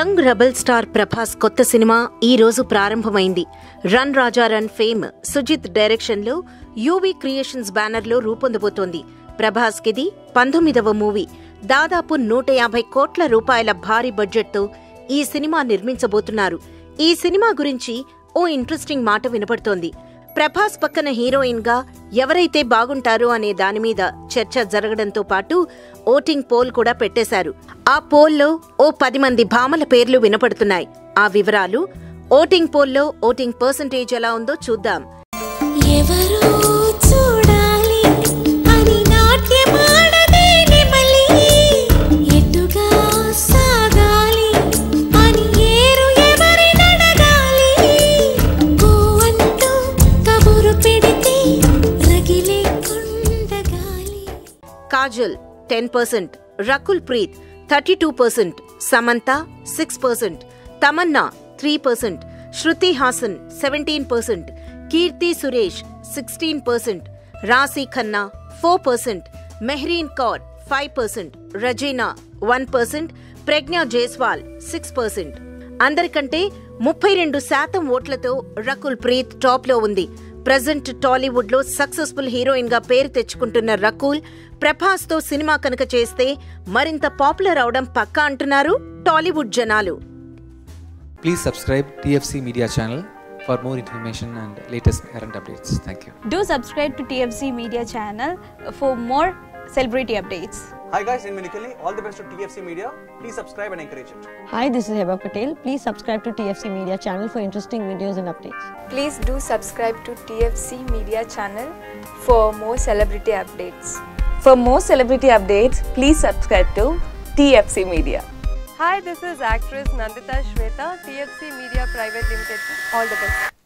Young rebel star Prabhas కొత్త cinema ఈ రోజు ప్రారంభమైంది. రన్ రాజా రన్ ఫేమ్ సుజిత్ డైరెక్షన్ లో యూవీ క్రియేషన్స్ బ్యానర్ లో రూపొందబోతోంది. ప్రభాస్ కిది 19వ మూవీ. దాదాపు 150 కోట్ల రూపాయల భారీ బడ్జెట్ తో ఈ సినిమా నిర్మించబోతున్నారు. ఈ సినిమా గురించి ఓ ఇంట్రెస్టింగ్ మాట వినపడుతోంది. ప్రభాస్ పక్కన హీరోయిన్ గా ఎవరైతే బాగుంటారో అనే దానిమీద చర్చ జరగడంతో పాటు ఓటింగ్ పోల్ కూడా పెట్టేశారు. ఆ పోల్లో ఓ 10 మంది భామల పేర్లు వినపడుతున్నాయి. ఆ వివరాలు, ఓటింగ్ పోల్లో ఓటింగ్ పర్సెంటేజ్ ఎలా ఉందో చూద్దాం. కాజల్ 10%, రకుల్ ప్రీత్ 32%, సమంత 6%, తమన్నా 3%, శృతి హాసన్ 17%, కీర్తి సురేష్ 16%, రాశి ఖన్నా 4%, మెహ్రీన్ కౌర్ 5%, రజీనా 1%, ప్రజ్ఞా జైస్వాల్ 6%. అందరికంటే 32% ఓట్లతో రకుల్ ప్రీత్ టాప్ లో ఉంది. ప్రజెంట్ టాలీవుడ్ లో సక్సెస్ఫుల్ హీరోయిన్ గా పేరు తెచ్చుకుంటున్న రకుల్ ప్రభాస్ తో సినిమా కనుక చేస్తే మరింత పాపులర్ అవడం పక్కా అంటున్నారు టాలీవుడ్ జనాలు. Please subscribe TFC Media channel for more information and latest current updates. Thank you. Do subscribe to TFC Media channel for more celebrity updates. Hi guys, I'm Minikali. All the best to TFC Media. Please subscribe and encourage it. Hi, this is Heba Patel. Please subscribe to TFC Media channel for interesting videos and updates. Please do subscribe to TFC Media channel for more celebrity updates. For more celebrity updates, please subscribe to TFC Media. Hi, this is actress Nandita Shweta, TFC Media Private Limited. All the best.